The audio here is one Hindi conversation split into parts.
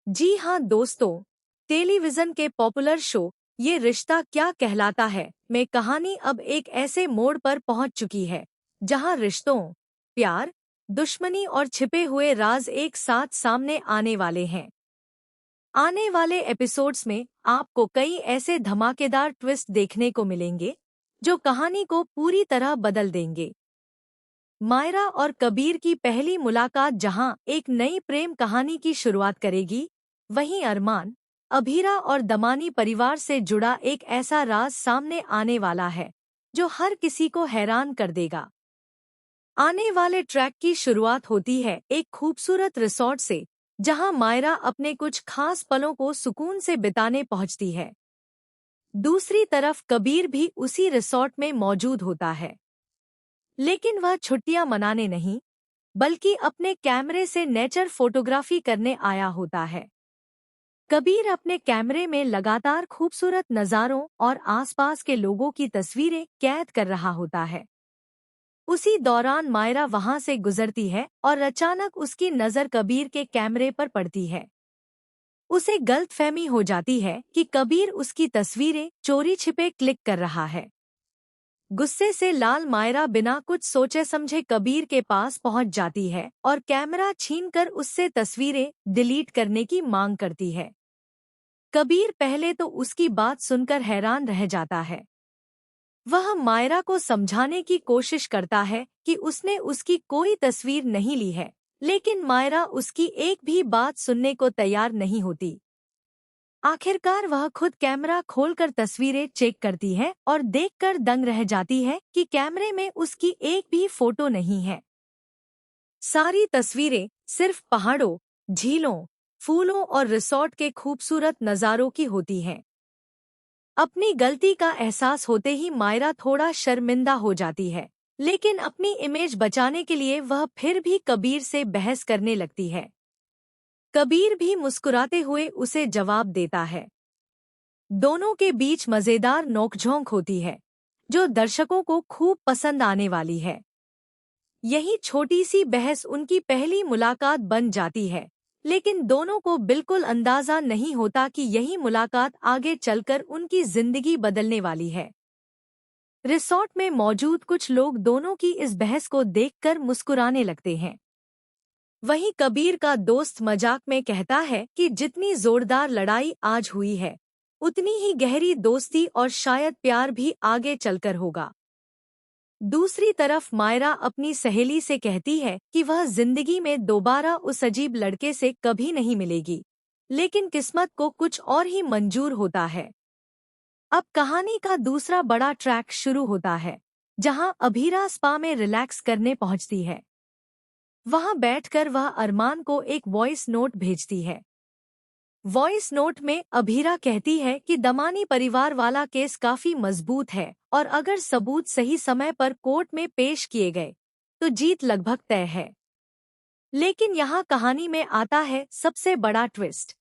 जी हाँ दोस्तों, टेलीविजन के पॉपुलर शो ये रिश्ता क्या कहलाता है में कहानी अब एक ऐसे मोड़ पर पहुंच चुकी है जहां रिश्तों, प्यार, दुश्मनी और छिपे हुए राज एक साथ सामने आने वाले हैं। आने वाले एपिसोड्स में आपको कई ऐसे धमाकेदार ट्विस्ट देखने को मिलेंगे जो कहानी को पूरी तरह बदल देंगे। मायरा और कबीर की पहली मुलाकात जहां एक नई प्रेम कहानी की शुरुआत करेगी, वहीं अरमान, अभीरा और दमानी परिवार से जुड़ा एक ऐसा राज सामने आने वाला है जो हर किसी को हैरान कर देगा। आने वाले ट्रैक की शुरुआत होती है एक खूबसूरत रिसॉर्ट से, जहां मायरा अपने कुछ खास पलों को सुकून से बिताने पहुंचती है। दूसरी तरफ कबीर भी उसी रिसॉर्ट में मौजूद होता है, लेकिन वह छुट्टियां मनाने नहीं, बल्कि अपने कैमरे से नेचर फोटोग्राफी करने आया होता है। कबीर अपने कैमरे में लगातार खूबसूरत नज़ारों और आसपास के लोगों की तस्वीरें कैद कर रहा होता है। उसी दौरान मायरा वहां से गुजरती है और अचानक उसकी नज़र कबीर के कैमरे पर पड़ती है। उसे गलतफहमी हो जाती है कि कबीर उसकी तस्वीरें चोरी छिपे क्लिक कर रहा है। गुस्से से लाल मायरा बिना कुछ सोचे समझे कबीर के पास पहुंच जाती है और कैमरा छीनकर उससे तस्वीरें डिलीट करने की मांग करती है। कबीर पहले तो उसकी बात सुनकर हैरान रह जाता है। वह मायरा को समझाने की कोशिश करता है कि उसने उसकी कोई तस्वीर नहीं ली है, लेकिन मायरा उसकी एक भी बात सुनने को तैयार नहीं होती। आखिरकार वह खुद कैमरा खोलकर तस्वीरें चेक करती है और देखकर दंग रह जाती है कि कैमरे में उसकी एक भी फोटो नहीं है। सारी तस्वीरें सिर्फ पहाड़ों, झीलों, फूलों और रिसॉर्ट के खूबसूरत नज़ारों की होती हैं। अपनी गलती का एहसास होते ही मायरा थोड़ा शर्मिंदा हो जाती है, लेकिन अपनी इमेज बचाने के लिए वह फिर भी कबीर से बहस करने लगती है। कबीर भी मुस्कुराते हुए उसे जवाब देता है। दोनों के बीच मजेदार नोकझोंक होती है, जो दर्शकों को खूब पसंद आने वाली है। यही छोटी सी बहस उनकी पहली मुलाकात बन जाती है, लेकिन दोनों को बिल्कुल अंदाजा नहीं होता कि यही मुलाकात आगे चलकर उनकी जिंदगी बदलने वाली है। रिसॉर्ट में मौजूद कुछ लोग दोनों की इस बहस को देखकर मुस्कुराने लगते हैं। वहीं कबीर का दोस्त मजाक में कहता है कि जितनी जोरदार लड़ाई आज हुई है, उतनी ही गहरी दोस्ती और शायद प्यार भी आगे चलकर होगा। दूसरी तरफ मायरा अपनी सहेली से कहती है कि वह जिंदगी में दोबारा उस अजीब लड़के से कभी नहीं मिलेगी, लेकिन किस्मत को कुछ और ही मंजूर होता है। अब कहानी का दूसरा बड़ा ट्रैक शुरू होता है, जहां अभीरा स्पा में रिलैक्स करने पहुंचती है। वहां बैठकर वह अरमान को एक वॉइस नोट भेजती है। वॉइस नोट में अभीरा कहती है कि दमानी परिवार वाला केस काफी मजबूत है और अगर सबूत सही समय पर कोर्ट में पेश किए गए तो जीत लगभग तय है। लेकिन यहाँ कहानी में आता है सबसे बड़ा ट्विस्ट।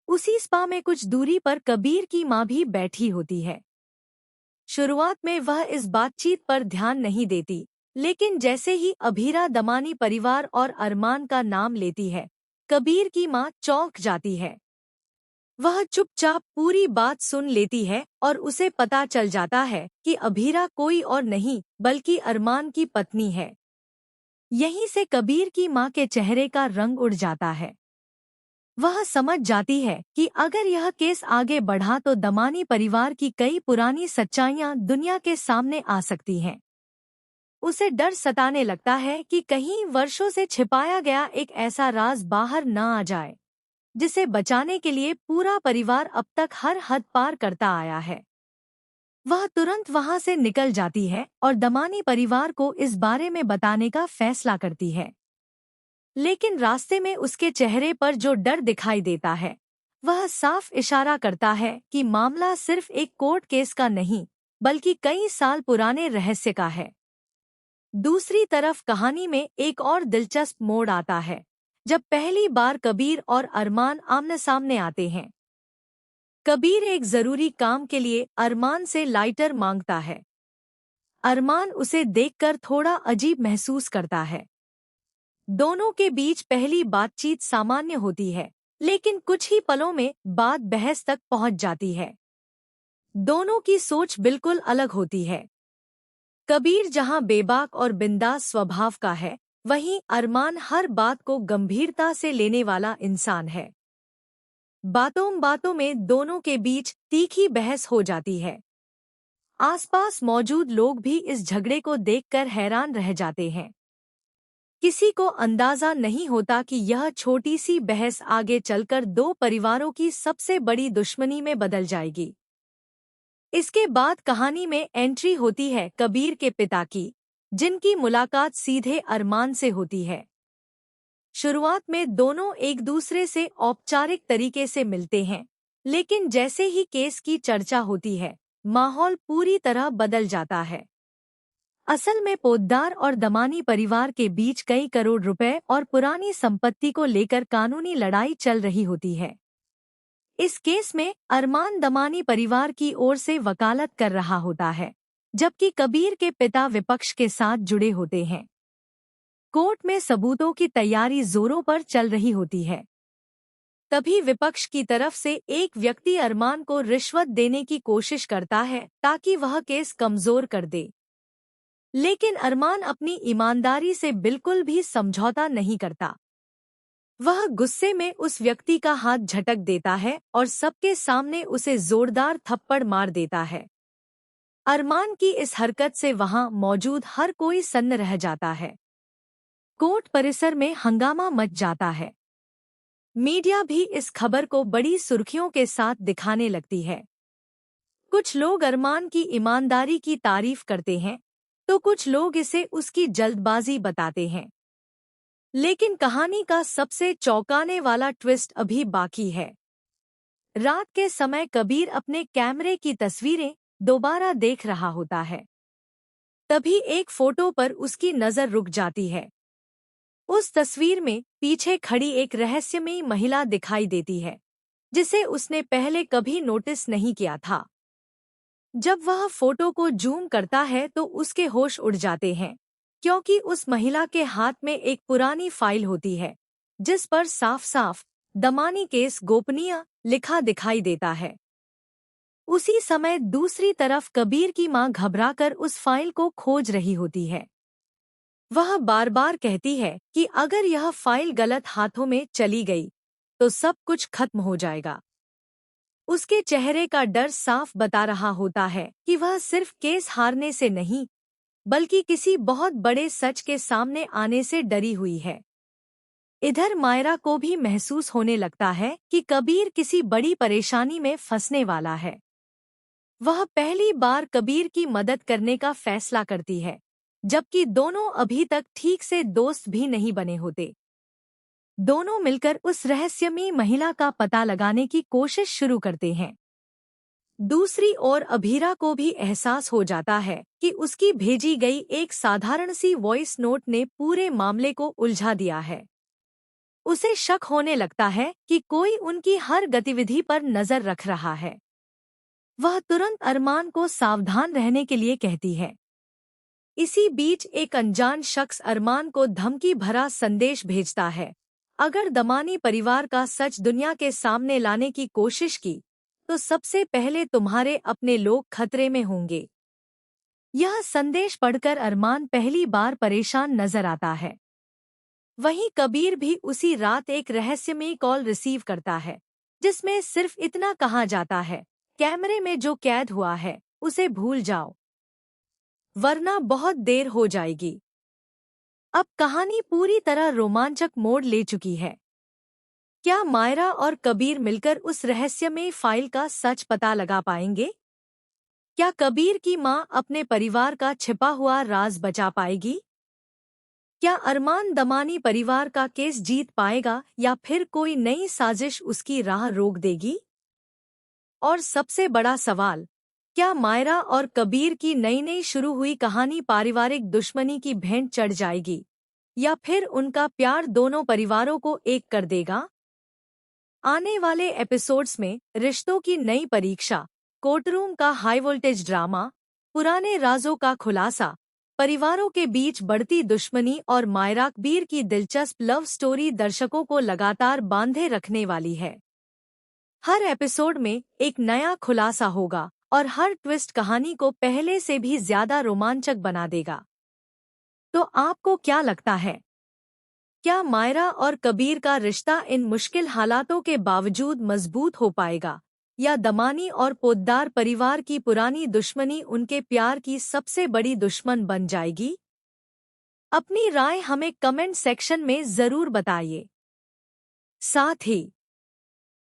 उसी स्पा में कुछ दूरी पर कबीर की माँ भी बैठी होती है। शुरुआत में वह इस बातचीत पर ध्यान नहीं देती, लेकिन जैसे ही अभीरा दमानी परिवार और अरमान का नाम लेती है, कबीर की माँ चौंक जाती है। वह चुपचाप पूरी बात सुन लेती है और उसे पता चल जाता है कि अभीरा कोई और नहीं बल्कि अरमान की पत्नी है। यहीं से कबीर की माँ के चेहरे का रंग उड़ जाता है। वह समझ जाती है कि अगर यह केस आगे बढ़ा तो दमानी परिवार की कई पुरानी सच्चाइयां दुनिया के सामने आ सकती हैं। उसे डर सताने लगता है कि कहीं वर्षों से छिपाया गया एक ऐसा राज बाहर न आ जाए, जिसे बचाने के लिए पूरा परिवार अब तक हर हद पार करता आया है। वह तुरंत वहां से निकल जाती है और दमानी परिवार को इस बारे में बताने का फैसला करती है। लेकिन रास्ते में उसके चेहरे पर जो डर दिखाई देता है, वह साफ इशारा करता है कि मामला सिर्फ एक कोर्ट केस का नहीं, बल्कि कई साल पुराने रहस्य का है। दूसरी तरफ कहानी में एक और दिलचस्प मोड़ आता है, जब पहली बार कबीर और अरमान आमने सामने आते हैं। कबीर एक जरूरी काम के लिए अरमान से लाइटर मांगता है। अरमान उसे देखकर थोड़ा अजीब महसूस करता है। दोनों के बीच पहली बातचीत सामान्य होती है, लेकिन कुछ ही पलों में बात बहस तक पहुंच जाती है। दोनों की सोच बिल्कुल अलग होती है। कबीर जहां बेबाक और बिंदास स्वभाव का है, वहीं अरमान हर बात को गंभीरता से लेने वाला इंसान है। बातों बातों में दोनों के बीच तीखी बहस हो जाती है। आसपास मौजूद लोग भी इस झगड़े को देखकर हैरान रह जाते हैं। किसी को अंदाजा नहीं होता कि यह छोटी सी बहस आगे चलकर दो परिवारों की सबसे बड़ी दुश्मनी में बदल जाएगी। इसके बाद कहानी में एंट्री होती है कबीर के पिता की, जिनकी मुलाकात सीधे अरमान से होती है। शुरुआत में दोनों एक दूसरे से औपचारिक तरीके से मिलते हैं, लेकिन जैसे ही केस की चर्चा होती है, माहौल पूरी तरह बदल जाता है। असल में पोद्दार और दमानी परिवार के बीच कई करोड़ रुपए और पुरानी संपत्ति को लेकर कानूनी लड़ाई चल रही होती है। इस केस में अरमान दमानी परिवार की ओर से वकालत कर रहा होता है, जबकि कबीर के पिता विपक्ष के साथ जुड़े होते हैं। कोर्ट में सबूतों की तैयारी जोरों पर चल रही होती है। तभी विपक्ष की तरफ से एक व्यक्ति अरमान को रिश्वत देने की कोशिश करता है ताकि वह केस कमजोर कर दे। लेकिन अरमान अपनी ईमानदारी से बिल्कुल भी समझौता नहीं करता। वह गुस्से में उस व्यक्ति का हाथ झटक देता है और सबके सामने उसे जोरदार थप्पड़ मार देता है। अरमान की इस हरकत से वहां मौजूद हर कोई सन्न रह जाता है। कोर्ट परिसर में हंगामा मच जाता है। मीडिया भी इस खबर को बड़ी सुर्खियों के साथ दिखाने लगती है। कुछ लोग अरमान की ईमानदारी की तारीफ करते हैं, तो कुछ लोग इसे उसकी जल्दबाजी बताते हैं। लेकिन कहानी का सबसे चौंकाने वाला ट्विस्ट अभी बाकी है। रात के समय कबीर अपने कैमरे की तस्वीरें दोबारा देख रहा होता है। तभी एक फोटो पर उसकी नजर रुक जाती है। उस तस्वीर में पीछे खड़ी एक रहस्यमयी महिला दिखाई देती है, जिसे उसने पहले कभी नोटिस नहीं किया था। जब वह फोटो को जूम करता है तो उसके होश उड़ जाते हैं, क्योंकि उस महिला के हाथ में एक पुरानी फाइल होती है, जिस पर साफ साफ दमानी केस गोपनीय लिखा दिखाई देता है। उसी समय दूसरी तरफ कबीर की मां घबराकर उस फाइल को खोज रही होती है। वह बार बार कहती है कि अगर यह फाइल गलत हाथों में चली गई तो सब कुछ खत्म हो जाएगा। उसके चेहरे का डर साफ बता रहा होता है कि वह सिर्फ केस हारने से नहीं, बल्कि किसी बहुत बड़े सच के सामने आने से डरी हुई है। इधर मायरा को भी महसूस होने लगता है कि कबीर किसी बड़ी परेशानी में फंसने वाला है। वह पहली बार कबीर की मदद करने का फैसला करती है, जबकि दोनों अभी तक ठीक से दोस्त भी नहीं बने होते। दोनों मिलकर उस रहस्यमयी महिला का पता लगाने की कोशिश शुरू करते हैं। दूसरी ओर अभीरा को भी एहसास हो जाता है कि उसकी भेजी गई एक साधारण सी वॉइस नोट ने पूरे मामले को उलझा दिया है। उसे शक होने लगता है कि कोई उनकी हर गतिविधि पर नजर रख रहा है। वह तुरंत अरमान को सावधान रहने के लिए कहती है। इसी बीच एक अनजान शख्स अरमान को धमकी भरा संदेश भेजता है, अगर दमानी परिवार का सच दुनिया के सामने लाने की कोशिश की तो सबसे पहले तुम्हारे अपने लोग खतरे में होंगे। यह संदेश पढ़कर अरमान पहली बार परेशान नजर आता है। वहीं कबीर भी उसी रात एक रहस्यमयी कॉल रिसीव करता है, जिसमें सिर्फ इतना कहा जाता है, कैमरे में जो कैद हुआ है उसे भूल जाओ, वरना बहुत देर हो जाएगी। अब कहानी पूरी तरह रोमांचक मोड़ ले चुकी है। क्या मायरा और कबीर मिलकर उस रहस्यमयी फाइल का सच पता लगा पाएंगे? क्या कबीर की मां अपने परिवार का छिपा हुआ राज बचा पाएगी? क्या अरमान दमानी परिवार का केस जीत पाएगा या फिर कोई नई साजिश उसकी राह रोक देगी? और सबसे बड़ा सवाल, क्या मायरा और कबीर की नई नई शुरू हुई कहानी पारिवारिक दुश्मनी की भेंट चढ़ जाएगी या फिर उनका प्यार दोनों परिवारों को एक कर देगा? आने वाले एपिसोड्स में रिश्तों की नई परीक्षा, कोर्टरूम का हाई वोल्टेज ड्रामा, पुराने राजों का खुलासा परिवारों के बीच बढ़ती दुश्मनी और मायरा कबीर की दिलचस्प लव स्टोरी दर्शकों को लगातार बांधे रखने वाली है। हर एपिसोड में एक नया खुलासा होगा और हर ट्विस्ट कहानी को पहले से भी ज्यादा रोमांचक बना देगा। तो आपको क्या लगता है, क्या मायरा और कबीर का रिश्ता इन मुश्किल हालातों के बावजूद मजबूत हो पाएगा, या दमानी और पोद्दार परिवार की पुरानी दुश्मनी उनके प्यार की सबसे बड़ी दुश्मन बन जाएगी? अपनी राय हमें कमेंट सेक्शन में जरूर बताइए। साथ ही